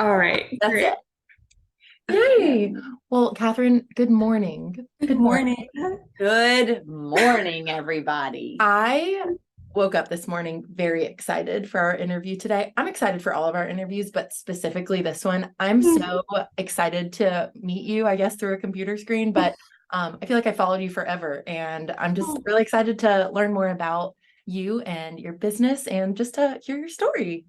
All right, That's great. it. Yay. Well, Catherine, good morning. Good Good morning. morning. Good morning, everybody. I woke up this morning very excited for our interview today. I'm excited for all of our interviews, but specifically this one. I'm so excited to meet you, I guess, through a computer screen, but I feel like I followed you forever, and I'm just really excited to learn more about you and your business and just to hear your story.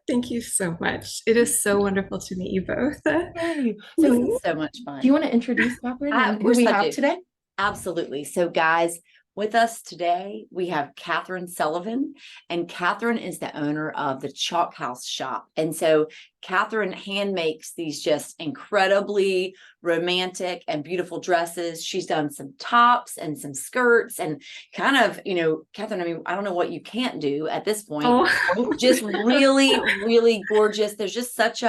Thank you so much. It is so wonderful to meet you both. Yay. This So, is so much do you fun. want to introduce Catherine Of and who course we I have do. today? Absolutely. So, guys, with us today, we have Catherine Sullivan, and Catherine is the owner of the Chalk House shop. And so, Catherine hand makes these just incredibly romantic and beautiful dresses. She's done some tops and some skirts, and kind of, Catherine, I mean, I don't know what you can't do at this point. Oh, Just really, really gorgeous. There's just such a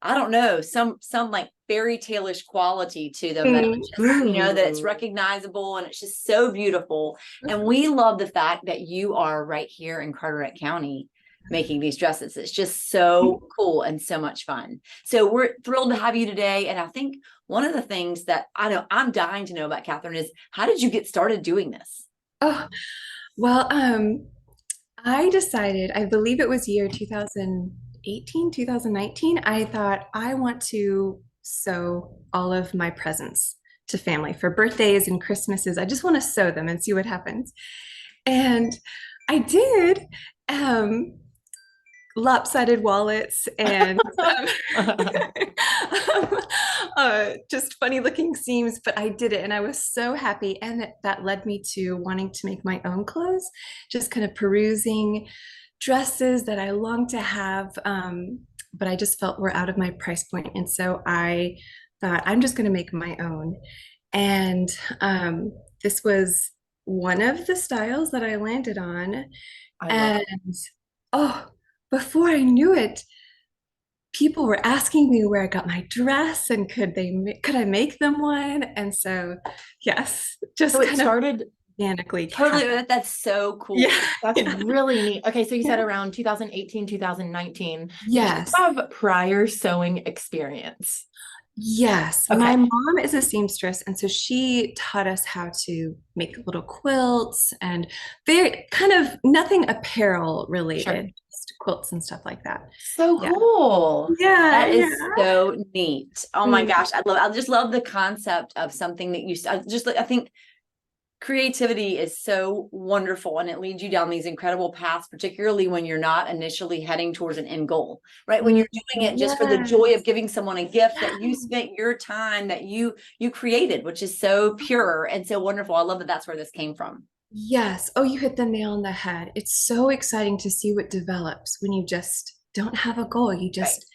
I don't know, some like fairy tale-ish quality to them that are mm, just, that it's recognizable and it's just so beautiful. And we love the fact that you are right here in Carteret County making these dresses. It's just so cool and so much fun. So we're thrilled to have you today. And I think one of the things that I know I'm dying to know about Catherine is, how did you get started doing this? oh, well, I decided, I believe it was year 2018, 2019. I thought I want to sew all of my presents to family for birthdays and Christmases. I just want to sew them and see what happens. And I did. Um, Lopsided wallets and just funny looking seams, but I did it and I was so happy. And that led me to wanting to make my own clothes, just kind of perusing dresses that I longed to have, but I just felt were out of my price point. And so I thought, I'm just going to make my own. And this was one of the styles that I landed on. I love And oh, before I knew it, people were asking me where I got my dress and could I make them one? And so, yes, So just it kind of started, organically Totally, happened. that's so Yeah, cool. that's yeah, really neat. Okay, so you said yeah. around 2018, 2019. Did you Yes. have prior sewing experience? Yes, Okay, my mom is a seamstress, and so she taught us how to make little quilts and very kind of nothing apparel sure. related, just quilts and stuff like that. So Yeah, cool. yeah, That yeah. is so neat. Oh my Mm. gosh, I just love the concept of something that I think creativity is so wonderful, and it leads you down these incredible paths, particularly when you're not initially heading towards an end goal, right? When Mm. you're doing it just for the joy of Yes. giving someone a gift that you spent your time that you created, which is so pure and so wonderful. I love that that's where this came from. Yes. Oh, you hit the nail on the head. It's so exciting to see what develops when you just don't have a goal. You Right. just,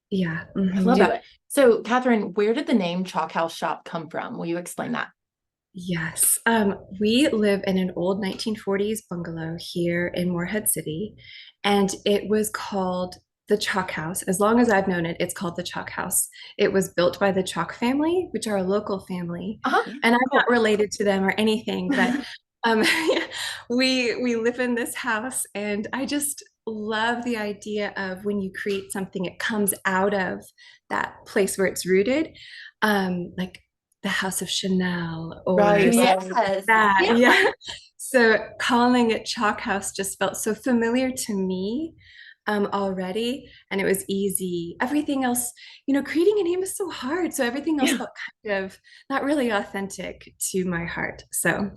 yeah. I love Do Mhm. that. it. So, Catherine, where did the name Chalk House Shop come from? Will you explain that? Yes. We live in an old 1940s bungalow here in Morehead City, and it was called the Chalk House. As long as I've known it, it's called the Chalk House. It was built by the Chalk family, which are a local family, Uh-huh. Yeah. and I'm not related to them or anything, but um, we live in this house, and I just love the idea of when you create something, it comes out of that place where it's rooted, like the House of Chanel or Right, something right. Yes. like that. Yeah. Yeah. So calling it Chalk House just felt so familiar to me already. And it was easy. Everything else, creating a name is so hard. So everything else Yeah. felt kind of not really authentic to my heart. So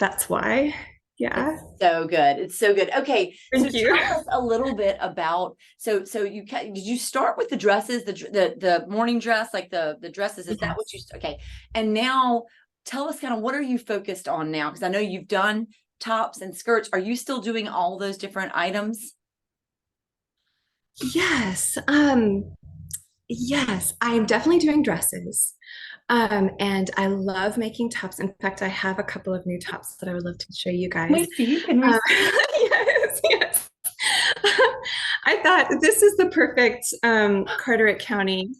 that's why. It's Yeah. so good. It's so good. Okay, so Thank you. tell us a little bit about did you start with the dresses, the morning dress, like the dresses? Is that what Yes. you okay? And now tell us kind of what are you focused on now? Because I know you've done tops and skirts. Are you still doing all those different items? Yes. Yes, I'm definitely doing dresses. And I love making tops. In fact, I have a couple of new tops that I would love to show you Can we guys. see? Can we see? Yes, yes. I thought this is the perfect Carteret County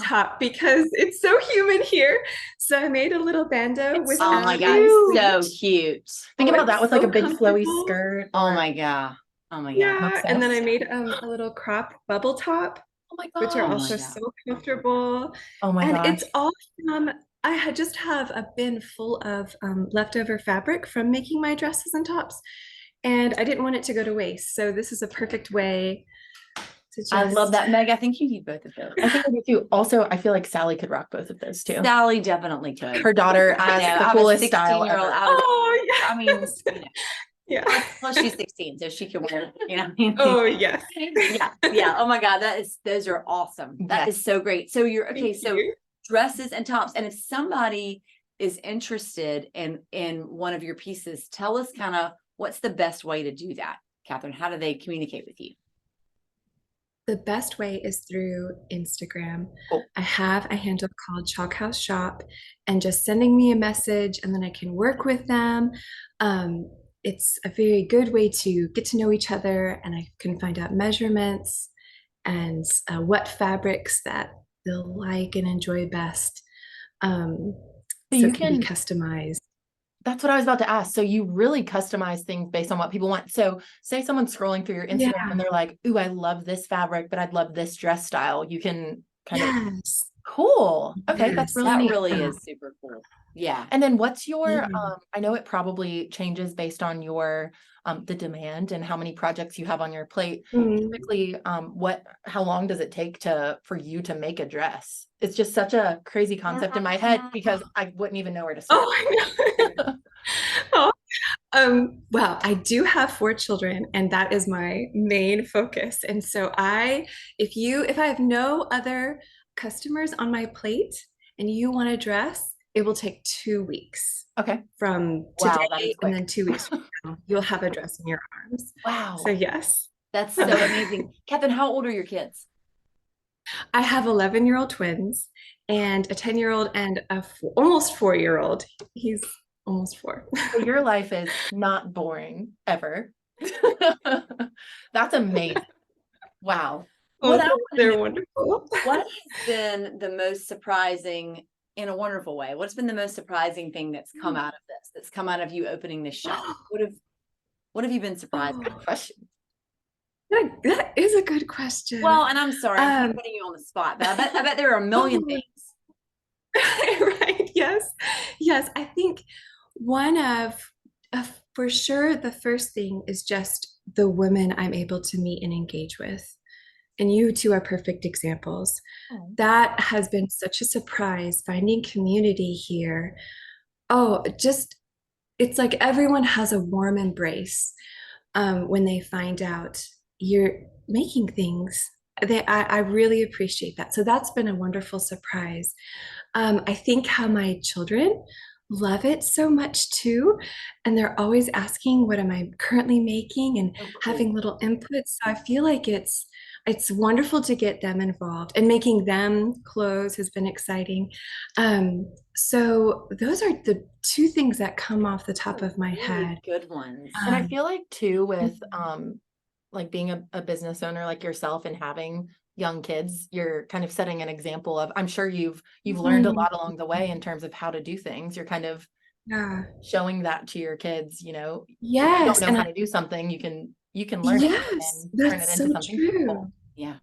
top because it's so humid here. So I made a little bandeau It's with so Oh my God, cute. so cute. Think Oh, about that it's with like a so big flowy comfortable. skirt Oh or my God. Oh my God. I'm Yeah, and then I obsessed. made a little crop bubble top my which are Oh my also gosh. God. so comfortable. Oh my And gosh. it's all from, I had just have a bin full of leftover fabric from making my dresses and tops. And I didn't want it to go to waste. So this is a perfect way to I love just, that, Meg. I think you need both of those. I think I do too. Also, I feel like Sally could rock both of those too. Sally definitely could. Her daughter I has know. the I have a coolest style 16-year-old. ever. oh, I mean, yes. Yeah. plus she's 16, so she can wear it. You know what I mean? Oh, yes. Yeah, yeah. Oh my God, those are awesome. That Yes. is so great. So you're okay. Thank So you. dresses and tops, and if somebody is interested in one of your pieces, tell us kind of what's the best way to do that, Catherine. How do they communicate with you? The best way is through Instagram. Cool. I have a handle called Chalk House Shop, and just sending me a message, and then I can work with them. It's a very good way to get to know each other, and I can find out measurements and what fabrics that they'll like and enjoy best. Um, So so you it can be can, customized. that's what I was about to ask. So you really customize things based on what people want. So say someone's scrolling through your Instagram Yeah. and they're like, ooh, I love this fabric, but I'd love this dress style. You can kind of, Yes. cool. Okay, that's Yes. really That neat. really is super cool. Yeah. And then what's your, Yeah. I know it probably changes based on your, the demand and how many projects you have on your plate. Mhm. Typically, how long does it take for you to make a dress? It's just such a crazy concept in my head because I wouldn't even know where to start. Oh, I know. Oh, well, I do have 4 children, and that is my main focus. And so if I have no other customers on my plate and you want a dress, it will take 2 weeks Okay. from Wow, that today, is and quick. then 2 weeks from now, you'll have a dress in your arms. Wow. So yes, That's so amazing. Catherine, how old are your kids? I have 11-year-old twins and a 10-year-old and almost 4-year-old. He's almost 4. So your life is not boring ever. That's amazing. Wow. What I Oh, want to they're know, wonderful. what has been the most surprising in a wonderful way? What's been the most surprising thing that's come out of this, that's come out of you opening this shop? What have you been surprised by? Oh, Question. that is a good question. Well, and I'm sorry, I'm kind of Um, putting you on the spot, but I bet there are a million oh, things. right. Yes. Yes. I think one for sure, the first thing is just the women I'm able to meet and engage with. And you two are perfect examples. Oh, That has been such a surprise finding community here. Oh, just it's like everyone has a warm embrace when they find out you're making things. I really appreciate that. So that's been a wonderful surprise. I think how my children love it so much too. And they're always asking, what am I currently making, and Oh, cool. having little inputs. So I feel like it's wonderful to get them involved, and making them clothes has been exciting. So those are the two things that come off the top of my Really head. good ones. and I Um, feel like too with mhm. like being a business owner like yourself and having young kids, you're kind of setting an example of, I'm sure you've learned a Mhm. lot along the way in terms of how to do things. You're kind of Yeah. showing that to your kids, if you don't Yes. know And how to do something, you can learn it yes, and turn it that's into so something true. beautiful. Yeah.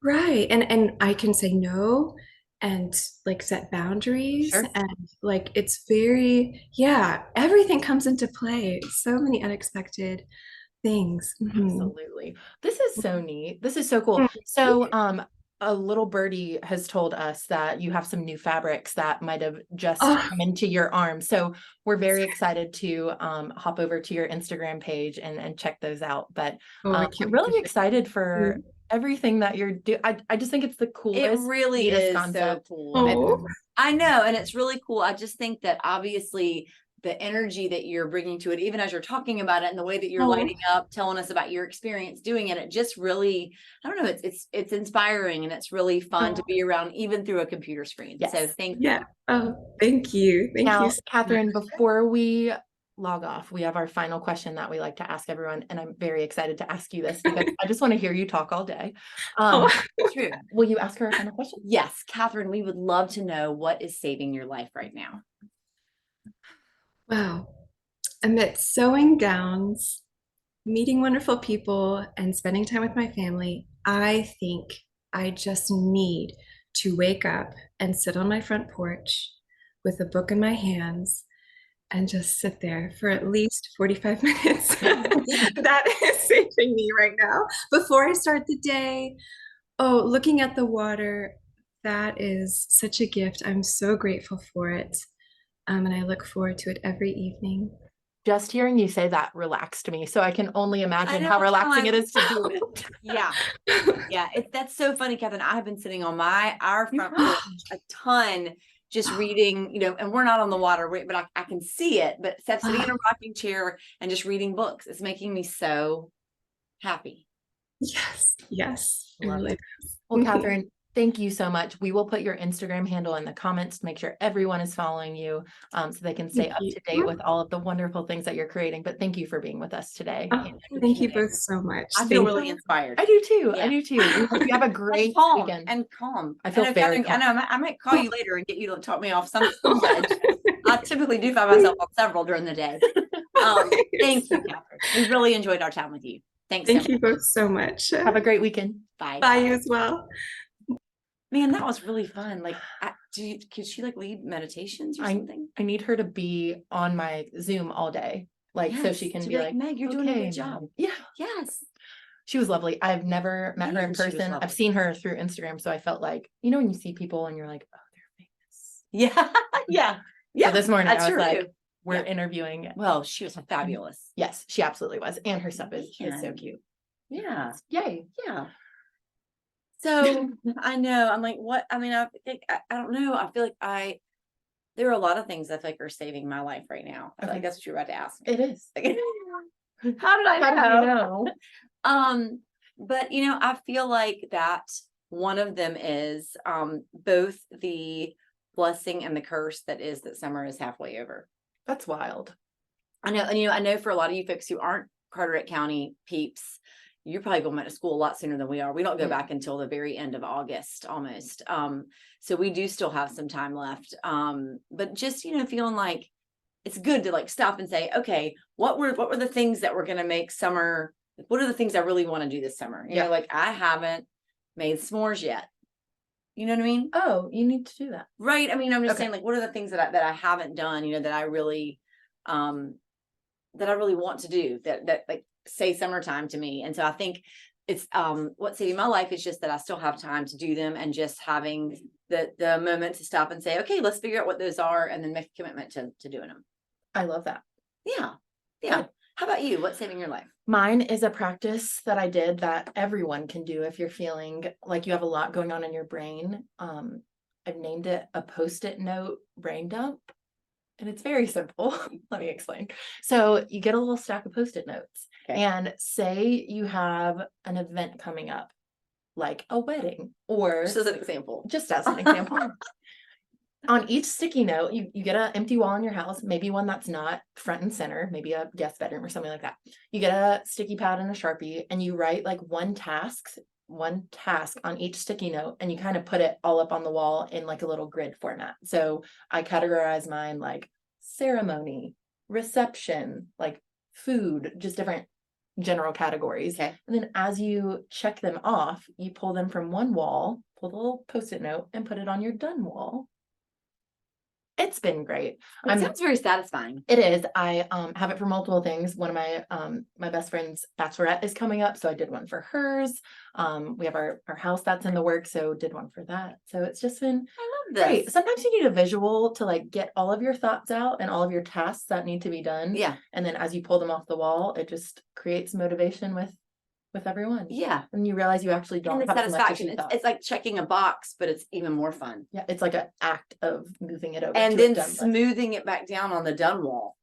Right. And I can say no and like set boundaries, Sure. and like it's very, yeah, everything comes into play. So many unexpected things. Mhm. Absolutely. This is so neat. This is so cool. Mhm. So, a little birdie has told us that you have some new fabrics that might have just Oh, come into your arms. So we're very excited to hop over to your Instagram page and check those out. But oh, I I'm can't wait to really share. excited for Mhm. everything that you're doing. I just think it's the It coolest, really neatest is so concept. cool. And Oh, I know, and it's really cool. I just think that obviously the energy that you're bringing to it, even as you're talking about it and the way that you're oh, lighting up, telling us about your experience doing it, it just really, I don't know, it's inspiring, and it's really fun to oh, be around even through a computer screen. So Yes. thank yeah. you. Oh, thank you. Thank you Now, so much. Catherine, before we log off, we have our final question that we like to ask everyone, and I'm very excited to ask you this because I just want to hear you talk all day. Oh, True. Will you ask her a final question? Yes, Catherine, we would love to know what is saving your life right now. wow. Amidst sewing gowns, meeting wonderful people, and spending time with my family, I think I just need to wake up and sit on my front porch with a book in my hands and just sit there for at least 45 minutes. That is saving me right now. Before I start the day, oh, looking at the water, that is such a gift. I'm so grateful for it. And I look forward to it every evening. Just hearing you say that relaxed me. So I can only imagine know, how relaxing I it is to do know. it. Yeah. Yeah. That's so funny, Catherine. I have been sitting on our front porch a ton, just reading, and we're not on the water, but I can see it, but Steph's sitting in a rocking chair and just reading books. It's making me so happy. Yes. Yes. It Love really it. does. Well, Catherine, thank you so much. We will put your Instagram handle in the comments to make sure everyone is following you, so they can stay up to date with all of the wonderful things that you're creating. But thank you for being with us today. Thank you both so much. I feel Thank really you. inspired. I do too. Yeah. I do too. You have a great calm weekend. and calm. I feel very calm. I know I might call you later and get you to talk me off some ledge. I typically do find myself on several during the day. Thank you, Catherine. We really enjoyed our time with you. Thanks. Thank you both so much. Have a great weekend. Bye. Bye, you as well. Man, that was really fun. Like, could she like lead meditations or something? I need her to be on my Zoom all day, so she can be like, Meg, you're doing a good job. Yeah. Yes. She was lovely. I've never met her in person. I've seen her through Instagram, so I felt like, when you see people and you're like, oh, they're famous. Yeah. Yeah. Yeah. So this morning I was like, too. we're interviewing. Well, she was fabulous. Yes, she absolutely was. And her stuff is so cute. Yeah. Yay. Yeah. So I know, I'm like, what? I mean, I think, I don't know. I feel like there are a lot of things I feel like are saving my life right now. I feel like that's what you're about to ask me. It is. How did I know? How do you know? But I feel like that one of them is both the blessing and the curse that summer is halfway over. That's wild. I know, and I know for a lot of you folks who aren't Carteret County peeps, you're probably going back to school a lot sooner than we are. We don't go back until the very end of August almost. So we do still have some time left. But just, feeling like it's good to like stop and say, okay, what were the things that were going to make summer? What are the things I really want to do this summer? You know, like I haven't made s'mores yet. You know what I mean? Oh, you need to do that. Right. I mean, I'm just saying, like, what are the things that I haven't done, that I really want to do that like say summertime to me. And so I think it's what's saving my life is just that I still have time to do them, and just having the moment to stop and say, okay, let's figure out what those are and then make a commitment to doing them. I love that. Yeah. Yeah. How about you? What's saving your life? Mine is a practice that I did that everyone can do if you're feeling like you have a lot going on in your brain. I've named it a Post-it note brain dump. And it's very simple. Let me explain. So you get a little stack of Post-it notes, and say you have an event coming up, like a wedding, or Just as an example. On each sticky note, you get an empty wall in your house, maybe one that's not front and center, maybe a guest bedroom or something like that. You get a sticky pad and a Sharpie, and you write like one task on each sticky note, and you kind of put it all up on the wall in like a little grid format. So I categorize mine like ceremony, reception, like food, just different general categories. Okay. And then as you check them off, you pull them from one wall, pull the little Post-it note, and put it on your done wall. It's been great. It sounds very satisfying. It is. I have it for multiple things. One of my best friend's bachelorette is coming up, so I did one for hers. We have our house that's in the works, so did one for that. So it's just been great. Sometimes you need a visual to like get all of your thoughts out and all of your tasks that need to be done. Yeah. And then as you pull them off the wall, it just creates motivation with everyone. Yeah. And you realize you actually don't have satisfaction. It's like checking a box, but it's even more fun. Yeah. It's like an act of moving it over. And then smoothing it back down on the done wall.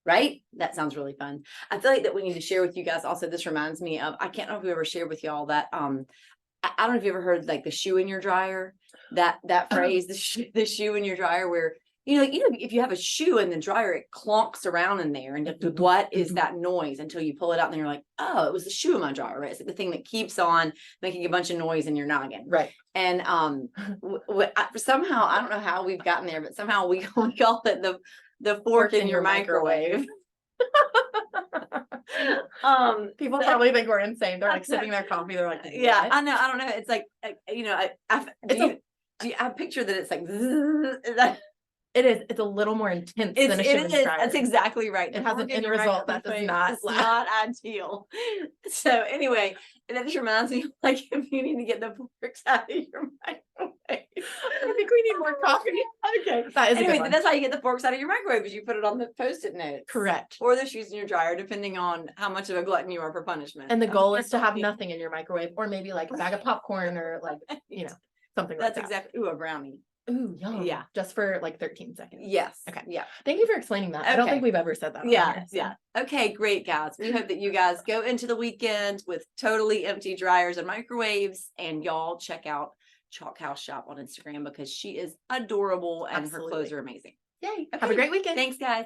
Right? That sounds really fun. I feel like that we need to share with you guys also. This reminds me of, I can't know if we ever shared with y'all that, I don't know if you ever heard like the shoe in your dryer, that phrase, the shoe in your dryer, where if you have a shoe in the dryer, it clonks around in there, and what is that noise until you pull it out and you're like, oh, it was the shoe in my dryer, right? It's like the thing that keeps on making a bunch of noise in your noggin. Right. And somehow, I don't know how we've gotten there, but somehow we call it the fork in your microwave. People but- probably think we're insane. They're like sipping their coffee. They're like, yeah, "What?" I know. I don't know. It's like, I picture that it's like, is that, It is. It's a little more intense than a it shaving is. dryer. That's exactly right. It The has fork an in end your result that does microwave not is last. not ideal. So anyway, that just reminds me, like, if you need to get the forks out of your microwave. I think we need more coffee. Okay. That is a Anyway, good one. that's how you get the forks out of your microwave, is you put it on the Post-it notes. Correct. Or the shoes in your dryer, depending on how much of a glutton you are for punishment. And the goal is to have Yeah. nothing in your microwave, or maybe like a bag of popcorn, or like, you know, something like That's that. exactly. Ooh, a brownie. Ooh, yum. Yeah. Just for like 13 seconds. Yes. Okay. Yeah. Thank you for explaining that. I don't Okay. think we've ever said that. on Yeah. here, so. Yeah. Okay, great, guys. We hope that you guys go into the weekend with totally empty dryers and microwaves, and y'all check out Chalk House Shop on Instagram, because she is adorable and her clothes Absolutely. are amazing. Yay. Have Okay. a great weekend. Thanks, guys.